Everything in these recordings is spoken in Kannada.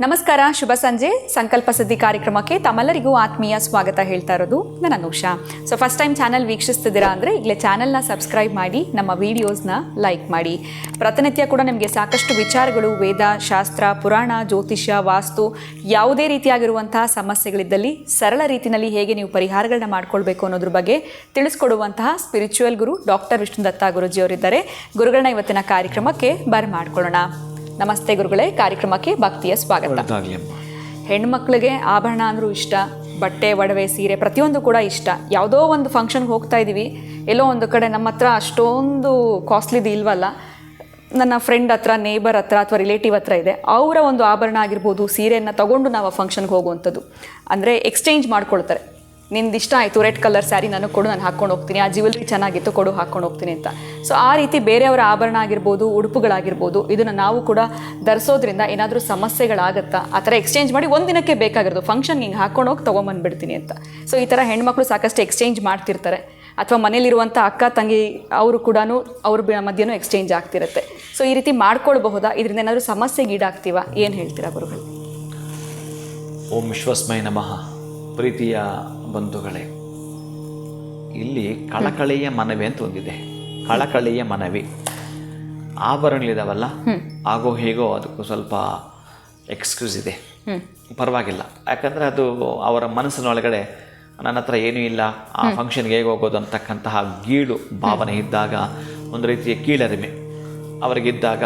ನಮಸ್ಕಾರ, ಶುಭ ಸಂಜೆ. ಸಂಕಲ್ಪ ಸಿದ್ಧಿ ಕಾರ್ಯಕ್ರಮಕ್ಕೆ ತಮ್ಮೆಲ್ಲರಿಗೂ ಆತ್ಮೀಯ ಸ್ವಾಗತ ಹೇಳ್ತಾ ಇರೋದು ನಾನು Anusha. So first time channel ವೀಕ್ಷಿಸ್ತಿದ್ದೀರಾ ಅಂದರೆ ಈಗಲೇ ಚಾನಲ್ನ ಸಬ್ಸ್ಕ್ರೈಬ್ ಮಾಡಿ, ನಮ್ಮ ವೀಡಿಯೋಸ್ನ ಲೈಕ್ ಮಾಡಿ. ಪ್ರತಿನಿತ್ಯ ಕೂಡ ನಿಮಗೆ ಸಾಕಷ್ಟು ವಿಚಾರಗಳು, ವೇದ, ಶಾಸ್ತ್ರ, ಪುರಾಣ, ಜ್ಯೋತಿಷ್ಯ, ವಾಸ್ತು, ಯಾವುದೇ ರೀತಿಯಾಗಿರುವಂತಹ ಸಮಸ್ಯೆಗಳಿದ್ದಲ್ಲಿ ಸರಳ ರೀತಿಯಲ್ಲಿ ಹೇಗೆ ನೀವು ಪರಿಹಾರಗಳನ್ನ ಮಾಡ್ಕೊಳ್ಬೇಕು ಅನ್ನೋದ್ರ ಬಗ್ಗೆ ತಿಳಿಸ್ಕೊಡುವಂತಹ ಸ್ಪಿರಿಚುವಲ್ ಗುರು ಡಾಕ್ಟರ್ ವಿಷ್ಣುದತ್ತ ಗುರುಜಿಯವರಿದ್ದಾರೆ. ಗುರುಗಳನ್ನ ಇವತ್ತಿನ ಕಾರ್ಯಕ್ರಮಕ್ಕೆ ಬರಮಾಡ್ಕೊಳ್ಳೋಣ. ನಮಸ್ತೆ ಗುರುಗಳೇ, ಕಾರ್ಯಕ್ರಮಕ್ಕೆ ಭಕ್ತಿಯ ಸ್ವಾಗತ. ಹೆಣ್ಮಕ್ಳಿಗೆ ಆಭರಣ ಅಂದರೂ ಇಷ್ಟ, ಬಟ್ಟೆ, ಒಡವೆ, ಸೀರೆ ಪ್ರತಿಯೊಂದು ಕೂಡ ಇಷ್ಟ. ಯಾವುದೋ ಒಂದು ಫಂಕ್ಷನ್ಗೆ ಹೋಗ್ತಾ ಇದ್ದೀವಿ, ಎಲ್ಲೋ ಒಂದು ಕಡೆ ನಮ್ಮ ಹತ್ರ ಅಷ್ಟೊಂದು ಕಾಸ್ಟ್ಲಿದು ಇಲ್ವಲ್ಲ, ನನ್ನ ಫ್ರೆಂಡ್ ಹತ್ರ, ನೇಬರ್ ಹತ್ರ ಅಥವಾ ರಿಲೇಟಿವ್ ಹತ್ರ ಇದೆ, ಅವರ ಒಂದು ಆಭರಣ ಆಗಿರ್ಬೋದು, ಸೀರೆಯನ್ನು ತೊಗೊಂಡು ನಾವು ಆ ಫಂಕ್ಷನ್ಗೆ ಹೋಗುವಂಥದ್ದು. ಅಂದರೆ ಎಕ್ಸ್ಚೇಂಜ್ ಮಾಡ್ಕೊಳ್ತಾರೆ. ನಿಂದು ಇಷ್ಟ ಆಯಿತು, ರೆಡ್ ಕಲರ್ ಸ್ಯಾರಿ ನನಗೆ ಕೊಡು, ನಾನು ಹಾಕ್ಕೊಂಡು ಹೋಗ್ತೀನಿ, ಆ ಜ್ಯುವೆಲ್ರಿ ಚೆನ್ನಾಗಿತ್ತು ಕೊಡು, ಹಾಕ್ಕೊಂಡು ಹೋಗ್ತೀನಿ ಅಂತ. ಸೊ ಆ ರೀತಿ ಬೇರೆಯವರ ಆಭರಣ ಆಗಿರ್ಬೋದು, ಉಡುಪುಗಳಾಗಿರ್ಬೋದು, ಇದನ್ನು ನಾವು ಕೂಡ ಧರಿಸೋದ್ರಿಂದ ಏನಾದರೂ ಸಮಸ್ಯೆಗಳಾಗುತ್ತಾ? ಆ ಥರ ಎಕ್ಸ್ಚೇಂಜ್ ಮಾಡಿ ಒಂದಿನಕ್ಕೆ ಬೇಕಾಗಿರೋದು ಫಂಕ್ಷನ್ಗೆ ಹಿಂಗೆ ಹಾಕ್ಕೊಂಡು ಹೋಗಿ ತೊಗೊಂಬಂದುಬಿಡ್ತೀನಿ ಅಂತ. ಸೊ ಈ ಥರ ಹೆಣ್ಮಕ್ಳು ಸಾಕಷ್ಟು ಎಕ್ಸ್ಚೇಂಜ್ ಮಾಡ್ತಿರ್ತಾರೆ. ಅಥವಾ ಮನೇಲಿರುವಂಥ ಅಕ್ಕ ತಂಗಿ ಅವರು ಕೂಡ ಅವ್ರ ಮಧ್ಯೆನೂ ಎಕ್ಸ್ಚೇಂಜ್ ಆಗ್ತಿರುತ್ತೆ. ಸೊ ಈ ರೀತಿ ಮಾಡ್ಕೊಳ್ಬಹುದಾ? ಇದರಿಂದ ಏನಾದರೂ ಸಮಸ್ಯೆಗೆ ಈಡಾಗ್ತೀವಾ? ಏನು ಹೇಳ್ತೀರಾ ಗುರುಗಳು? ಓಂ ವಿಶ್ವಸ್ಮೈ ನಮಃ. ಪ್ರೀತಿಯ ಬಂಧುಗಳೇ, ಇಲ್ಲಿ ಕಳಕಳಿಯ ಮನವಿ ಅಂತ ಒಂದಿದೆ. ಕಳಕಳಿಯ ಮನವಿ. ಆಭರಣಗಳಿದಾವಲ್ಲ, ಆಗೋ ಹೇಗೋ ಅದಕ್ಕೂ ಸ್ವಲ್ಪ ಎಕ್ಸ್ಕ್ಯೂಸ್ ಇದೆ, ಪರವಾಗಿಲ್ಲ. ಯಾಕಂದರೆ ಅದು ಅವರ ಮನಸ್ಸಿನೊಳಗಡೆ ನನ್ನ ಹತ್ರ ಏನೂ ಇಲ್ಲ, ಆ ಫಂಕ್ಷನ್ಗೆ ಹೇಗೆ ಹೋಗೋದು ಅಂತಕ್ಕಂತಹ ಗೀಳು ಭಾವನೆ ಇದ್ದಾಗ, ಒಂದು ರೀತಿಯ ಕೀಳರಿಮೆ ಅವರಿಗಿದ್ದಾಗ,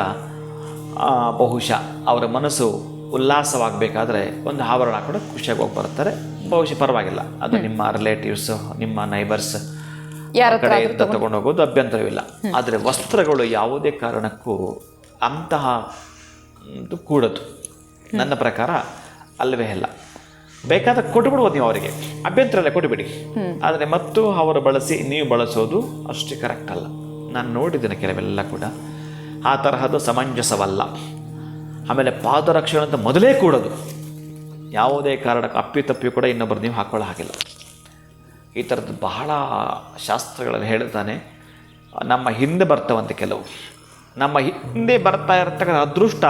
ಬಹುಶಃ ಅವರ ಮನಸ್ಸು ಉಲ್ಲಾಸವಾಗಬೇಕಾದ್ರೆ ಒಂದು ಆಭರಣ ಕೂಡ ಖುಷಿಯಾಗಿ ಹೋಗಿ ಬರ್ತಾರೆ. ಬಹುಶಃ ಪರವಾಗಿಲ್ಲ, ಅದು ನಿಮ್ಮ ರಿಲೇಟಿವ್ಸ್, ನಿಮ್ಮ ನೈಬರ್ಸ್ ಕಡೆಯಿಂದ ತಗೊಂಡು ಹೋಗೋದು ಅಭ್ಯಂತರವಿಲ್ಲ. ಆದರೆ ವಸ್ತ್ರಗಳು ಯಾವುದೇ ಕಾರಣಕ್ಕೂ ಅಂತಹ ಕೂಡದು, ನನ್ನ ಪ್ರಕಾರ ಅಲ್ಲವೇ ಇಲ್ಲ. ಬೇಕಾದ ಕೊಟ್ಟುಬಿಡ್ಬೋದು ನೀವು ಅವರಿಗೆ, ಅಭ್ಯಂತರ ಎಲ್ಲ ಕೊಟ್ಟುಬಿಡಿ. ಆದರೆ ಮತ್ತು ಅವರು ಬಳಸಿ ನೀವು ಬಳಸೋದು ಅಷ್ಟೇ ಕರೆಕ್ಟ್ ಅಲ್ಲ. ನಾನು ನೋಡಿದ್ದೇನೆ ಕೆಲವೆಲ್ಲ ಕೂಡ ಆ ತರಹದ್ದು ಸಮಂಜಸವಲ್ಲ. ಆಮೇಲೆ ಪಾದರಕ್ಷಣೆ ಅಂತ ಮೊದಲೇ ಕೂಡೋದು, ಯಾವುದೇ ಕಾರಣಕ್ಕೆ ಅಪ್ಪಿತಪ್ಪಿ ಕೂಡ ಇನ್ನೊಬ್ಬರು ನೀವು ಹಾಕೊಳ್ಳೋ ಹಾಗಿಲ್ಲ. ಈ ಥರದ್ದು ಬಹಳ ಶಾಸ್ತ್ರಗಳಲ್ಲಿ ಹೇಳ್ತಾನೆ. ನಮ್ಮ ಹಿಂದೆ ಬರ್ತಾವಂತೆ ಕೆಲವು, ನಮ್ಮ ಹಿಂದೆ ಬರ್ತಾ ಇರತಕ್ಕಂಥ ಅದೃಷ್ಟ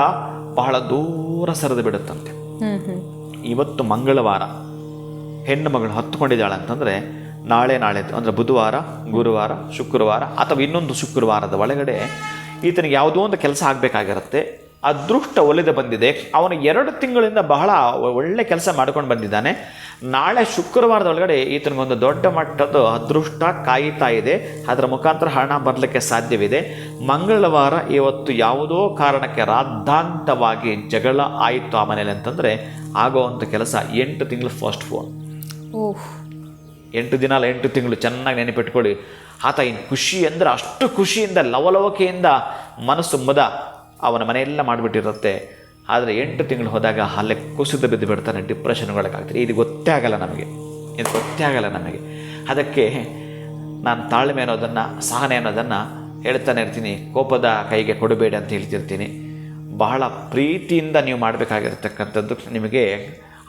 ಬಹಳ ದೂರ ಸರಿದು ಬಿಡುತ್ತಂತೆ. ಇವತ್ತು ಮಂಗಳವಾರ ಹೆಣ್ಣು ಮಗಳು ಹತ್ತುಕೊಂಡಿದ್ದಾಳೆ ಅಂತಂದರೆ ನಾಳೆ ಅಂದರೆ ಬುಧವಾರ, ಗುರುವಾರ, ಶುಕ್ರವಾರ ಅಥವಾ ಇನ್ನೊಂದು ಶುಕ್ರವಾರದ ಒಳಗಡೆ ಈತನಿಗೆ ಯಾವುದೋ ಒಂದು ಕೆಲಸ ಆಗಬೇಕಾಗಿರುತ್ತೆ. ಅದೃಷ್ಟ ಒಲಿದು ಬಂದಿದೆ. ಅವನು 2 ತಿಂಗಳಿಂದ ಬಹಳ ಒಳ್ಳೆ ಕೆಲಸ ಮಾಡ್ಕೊಂಡು ಬಂದಿದ್ದಾನೆ. ನಾಳೆ ಶುಕ್ರವಾರದ ಒಳಗಡೆ ಈತನಿಗೊಂದು ದೊಡ್ಡ ಮಟ್ಟದ ಅದೃಷ್ಟ ಕಾಯ್ತಾ ಇದೆ. ಅದರ ಮುಖಾಂತರ ಹಣ ಬರಲಿಕ್ಕೆ ಸಾಧ್ಯವಿದೆ. ಮಂಗಳವಾರ ಇವತ್ತು ಯಾವುದೋ ಕಾರಣಕ್ಕೆ ರಾದ್ದಾಂತವಾಗಿ ಜಗಳ ಆಯಿತು ಆ ಮನೇಲಿ ಅಂತಂದರೆ ಆಗೋವಂಥ ಕೆಲಸ 8 ತಿಂಗಳು ಫಸ್ಟ್ ಫೋನ್. 8 ದಿನ ಅಲ್ಲ, 8 ತಿಂಗಳು. ಚೆನ್ನಾಗಿ ನೆನಪಿಟ್ಕೊಳ್ಳಿ. ಆತ ಇನ್ನು ಖುಷಿ ಅಂದರೆ ಅಷ್ಟು ಖುಷಿಯಿಂದ ಲವಲವಿಕೆಯಿಂದ ಮನಸ್ಸು ಮುದ ಅವನ ಮನೆಯೆಲ್ಲ ಮಾಡಿಬಿಟ್ಟಿರುತ್ತೆ. ಆದರೆ 8 ತಿಂಗಳು ಹೋದಾಗ ಅಲ್ಲೇ ಕುಸಿದು ಬಿದ್ದು ಬಿಡ್ತಾನೆ, ಡಿಪ್ರೆಷನ್ಗೊಳಗಾಗ್ತಾರೆ. ಇದು ಗೊತ್ತೇ ಆಗಲ್ಲ ನಮಗೆ. ಅದಕ್ಕೆ ನಾನು ತಾಳ್ಮೆ ಅನ್ನೋದನ್ನು, ಸಹನೆ ಅನ್ನೋದನ್ನು ಹೇಳ್ತಾನೆ ಇರ್ತೀನಿ. ಕೋಪದ ಕೈಗೆ ಕೊಡಬೇಡಿ ಅಂತ ಹೇಳ್ತಿರ್ತೀನಿ. ಬಹಳ ಪ್ರೀತಿಯಿಂದ ನೀವು ಮಾಡಬೇಕಾಗಿರ್ತಕ್ಕಂಥದ್ದು. ನಿಮಗೆ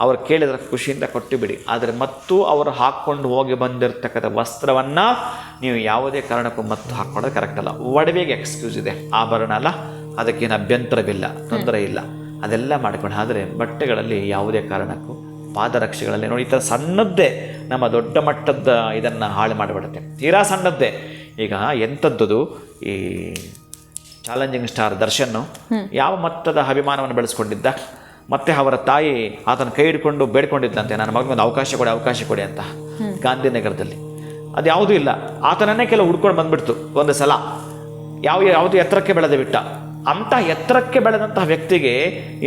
ಅವ್ರು ಕೇಳಿದ್ರೆ ಖುಷಿಯಿಂದ ಕೊಟ್ಟುಬಿಡಿ. ಆದರೆ ಮತ್ತು ಅವರು ಹಾಕ್ಕೊಂಡು ಹೋಗಿ ಬಂದಿರತಕ್ಕಂಥ ವಸ್ತ್ರವನ್ನು ನೀವು ಯಾವುದೇ ಕಾರಣಕ್ಕೂ ಮತ್ತು ಹಾಕ್ಕೊಳ್ಳೋದು ಕರೆಕ್ಟ್ ಅಲ್ಲ. ಒಡವೆಗೆ ಎಕ್ಸ್ಕ್ಯೂಸ್ ಇದೆ, ಆಭರಣ ಅಲ್ಲ, ಅದಕ್ಕೇನು ಅಭ್ಯಂತರವಿಲ್ಲ, ತೊಂದರೆ ಇಲ್ಲ, ಅದೆಲ್ಲ ಮಾಡ್ಕೊಂಡು. ಆದರೆ ಬಟ್ಟೆಗಳಲ್ಲಿ ಯಾವುದೇ ಕಾರಣಕ್ಕೂ, ಪಾದರಕ್ಷೆಗಳಲ್ಲಿ ನೋಡಿ, ಈ ಥರ ಸಣ್ಣದ್ದೇ ನಮ್ಮ ದೊಡ್ಡ ಮಟ್ಟದ ಇದನ್ನು ಹಾಳು ಮಾಡಿಬಿಡುತ್ತೆ. ತೀರಾ ಸಣ್ಣದ್ದೇ. ಈಗ ಎಂಥದ್ದು ಈ ಚಾಲೆಂಜಿಂಗ್ ಸ್ಟಾರ್ ದರ್ಶನ್ ಯಾವ ಮಟ್ಟದ ಅಭಿಮಾನವನ್ನು ಬೆಳೆಸ್ಕೊಂಡಿದ್ದ. ಮತ್ತು ಅವರ ತಾಯಿ ಆತನ ಕೈ ಹಿಡ್ಕೊಂಡು ಬೇಡ್ಕೊಂಡಿದ್ದಂತೆ, ನನ್ನ ಮಗನಿಗೊಂದು ಅವಕಾಶ ಕೊಡಿ ಅಂತ ಗಾಂಧಿನಗರದಲ್ಲಿ. ಅದು ಯಾವುದೂ ಇಲ್ಲ. ಆತನನ್ನೇ ಕೆಲವು ಹುಡ್ಕೊಂಡು ಬಂದುಬಿಡ್ತು ಒಂದು ಸಲ. ಯಾವುದು ಎತ್ತರಕ್ಕೆ ಬೆಳೆದು ಬಿಟ್ಟ. ಅಂಥ ಎತ್ತರಕ್ಕೆ ಬೆಳೆದಂತಹ ವ್ಯಕ್ತಿಗೆ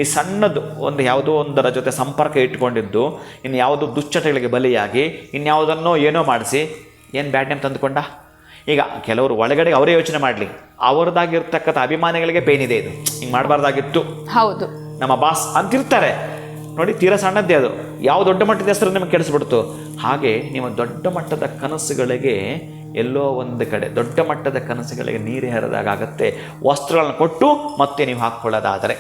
ಈ ಸಣ್ಣದು ಒಂದು ಯಾವುದೋ ಒಂದರ ಜೊತೆ ಸಂಪರ್ಕ ಇಟ್ಕೊಂಡಿದ್ದು, ಇನ್ನು ಯಾವುದೋ ದುಶ್ಚಟಗಳಿಗೆ ಬಲಿಯಾಗಿ ಇನ್ಯಾವುದನ್ನೋ ಏನೋ ಮಾಡಿಸಿ ಏನು ಬ್ಯಾಡ್ ನೇಮ್ ತಂದುಕೊಂಡ. ಈಗ ಕೆಲವರು ಒಳಗಡೆ ಅವರೇ ಯೋಚನೆ ಮಾಡಲಿ, ಅವರದಾಗಿರ್ತಕ್ಕಂಥ ಅಭಿಮಾನಿಗಳಿಗೆ ಪೇನಿದೆ, ಇದು ಹಿಂಗೆ ಮಾಡಬಾರ್ದಾಗಿತ್ತು, ಹೌದು ನಮ್ಮ ಬಾಸ್ ಅಂತಿರ್ತಾರೆ ನೋಡಿ. ತೀರಾ ಸಣ್ಣದ್ದೇ ಅದು. ಯಾವ ದೊಡ್ಡ ಮಟ್ಟದ ಹೆಸರು ನಿಮಗೆ ಕೆಡಿಸ್ಬಿಡ್ತು. ಹಾಗೆ ನಿಮ್ಮ ದೊಡ್ಡ ಮಟ್ಟದ ಕನಸುಗಳಿಗೆ ಎಲ್ಲೋ ಒಂದು ಕಡೆ ದೊಡ್ಡ ಮಟ್ಟದ ಕನಸುಗಳಿಗೆ ನೀರು ಹರಿದಾಗತ್ತೆ, ವಸ್ತ್ರಗಳನ್ನು ಕೊಟ್ಟು ಮತ್ತೆ ನೀವು ಹಾಕ್ಕೊಳ್ಳೋದಾದರೆ.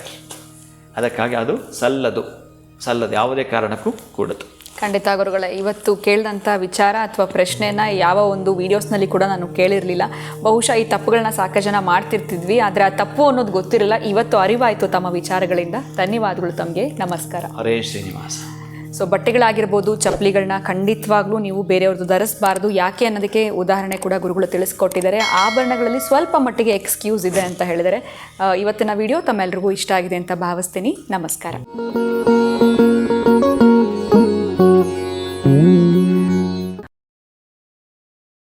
ಅದಕ್ಕಾಗಿ ಅದು ಸಲ್ಲದು ಯಾವುದೇ ಕಾರಣಕ್ಕೂ ಕೂಡದು. ಖಂಡಿತ ಗುರುಗಳೇ, ಇವತ್ತು ಕೇಳಿದಂಥ ವಿಚಾರ ಅಥವಾ ಪ್ರಶ್ನೆನ ಯಾವ ಒಂದು ವೀಡಿಯೋಸ್ನಲ್ಲಿ ಕೂಡ ನಾನು ಕೇಳಿರಲಿಲ್ಲ. ಬಹುಶಃ ಈ ತಪ್ಪುಗಳನ್ನ ಸಾಕಷ್ಟು ಜನ ಮಾಡ್ತಿರ್ತಿದ್ವಿ, ಆದರೆ ಆ ತಪ್ಪು ಅನ್ನೋದು ಗೊತ್ತಿರಲಿಲ್ಲ. ಇವತ್ತು ಅರಿವಾಯಿತು ತಮ್ಮ ವಿಚಾರಗಳಿಂದ. ಧನ್ಯವಾದಗಳು ತಮಗೆ. ನಮಸ್ಕಾರ. ಹರೇ ಶ್ರೀನಿವಾಸ. ಸೊ ಬಟ್ಟೆಗಳಾಗಿರ್ಬೋದು, ಚಪ್ಪಲಿಗಳನ್ನ ಖಂಡಿತವಾಗ್ಲೂ ನೀವು ಬೇರೆಯವ್ರದ್ದು ಧರಿಸಬಾರ್ದು. ಯಾಕೆ ಅನ್ನೋದಕ್ಕೆ ಉದಾಹರಣೆ ಕೂಡ ಗುರುಗಳು ತಿಳಿಸ್ಕೊಟ್ಟಿದ್ದಾರೆ. ಆಭರಣಗಳಲ್ಲಿ ಸ್ವಲ್ಪ ಮಟ್ಟಿಗೆ ಎಕ್ಸ್ಕ್ಯೂಸ್ ಇದೆ ಅಂತ ಹೇಳಿದರೆ ಇವತ್ತಿನ ವಿಡಿಯೋ ತಮ್ಮೆಲ್ಲರಿಗೂ ಇಷ್ಟ ಆಗಿದೆ ಅಂತ ಭಾವಿಸ್ತೀನಿ. ನಮಸ್ಕಾರ.